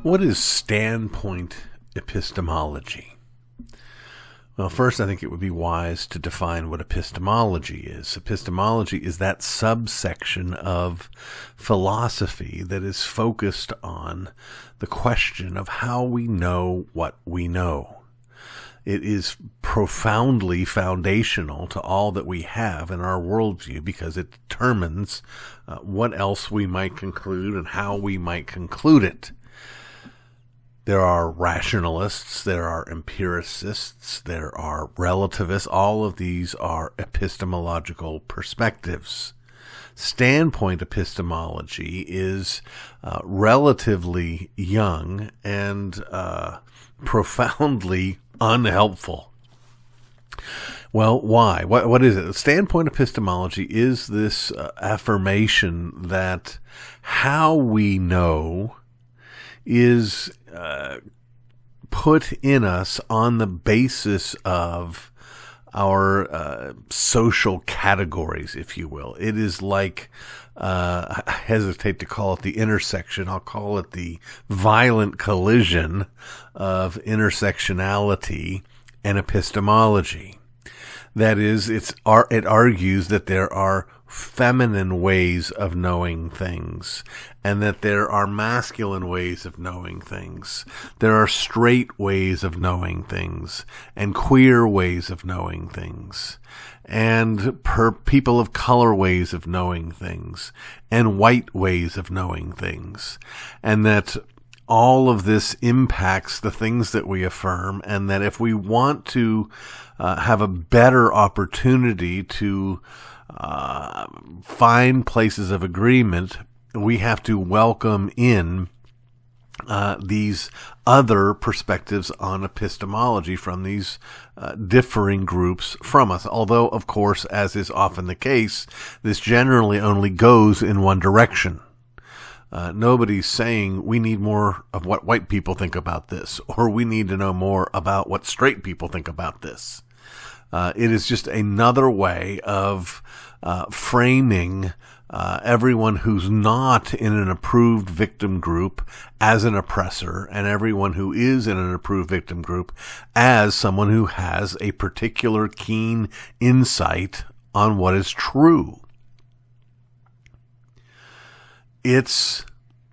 What is standpoint epistemology? Well, first, I think it would be wise to define what epistemology is. Epistemology is that subsection of philosophy that is focused on the question of how we know what we know. It is profoundly foundational to all that we have in our worldview because it determines what else we might conclude and how we might conclude it. There are rationalists, there are empiricists, there are relativists. All of these are epistemological perspectives. Standpoint epistemology is relatively young and profoundly unhelpful. Well, why? What is it? Standpoint epistemology is this affirmation that how we know is put in us on the basis of our social categories, if you will. It is like, I hesitate to call it the intersection, I'll call it the violent collision of intersectionality and epistemology. That is, it argues that there are feminine ways of knowing things, and that there are masculine ways of knowing things. There are straight ways of knowing things, and queer ways of knowing things, and people of color ways of knowing things, and white ways of knowing things, and that all of this impacts the things that we affirm, and that if we want to have a better opportunity to find places of agreement, we have to welcome in these other perspectives on epistemology from these differing groups from us. Although, of course, as is often the case, this generally only goes in one direction. Nobody's saying we need more of what white people think about this, or we need to know more about what straight people think about this. It is just another way of framing everyone who's not in an approved victim group as an oppressor, and everyone who is in an approved victim group as someone who has a particular keen insight on what is true. It's,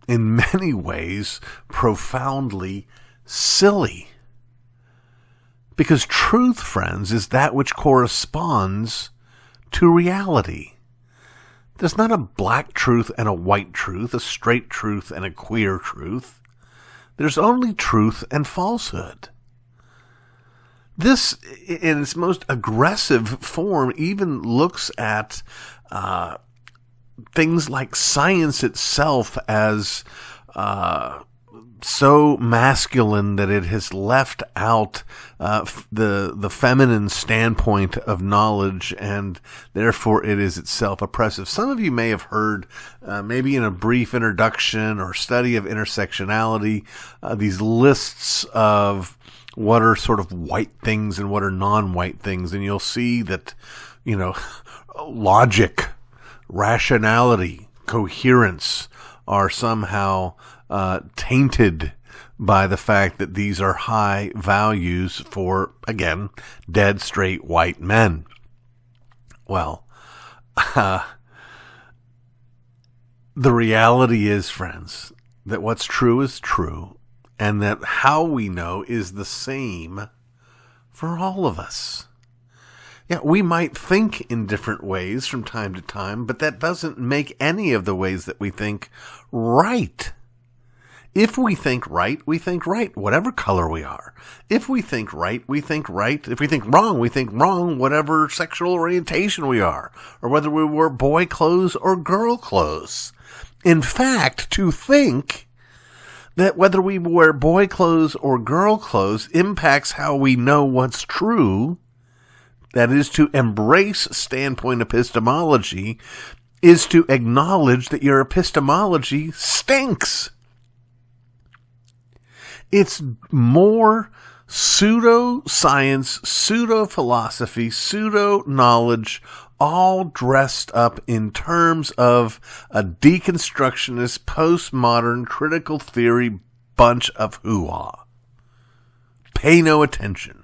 in many ways, profoundly silly. Because truth, friends, is that which corresponds to reality. There's not a black truth and a white truth, a straight truth and a queer truth. There's only truth and falsehood. This, in its most aggressive form, even looks at things like science itself as so masculine that it has left out the feminine standpoint of knowledge, and therefore it is itself oppressive. Some of you may have heard, maybe in a brief introduction or study of intersectionality, these lists of what are sort of white things and what are non-white things, and you'll see that, logic, rationality, coherence are somehow tainted by the fact that these are high values for, again, dead straight white men. Well, the reality is, friends, that what's true is true, and that how we know is the same for all of us. Yeah, we might think in different ways from time to time, but that doesn't make any of the ways that we think right. If we think right, whatever color we are. If we think right, we think right. If we think wrong, whatever sexual orientation we are, or whether we wear boy clothes or girl clothes. In fact, to think that whether we wear boy clothes or girl clothes impacts how we know what's true, that is, to embrace standpoint epistemology, is to acknowledge that your epistemology stinks. It's more pseudo-science, pseudo-philosophy, pseudo-knowledge, all dressed up in terms of a deconstructionist, postmodern, critical theory bunch of hoo-ha. Pay no attention.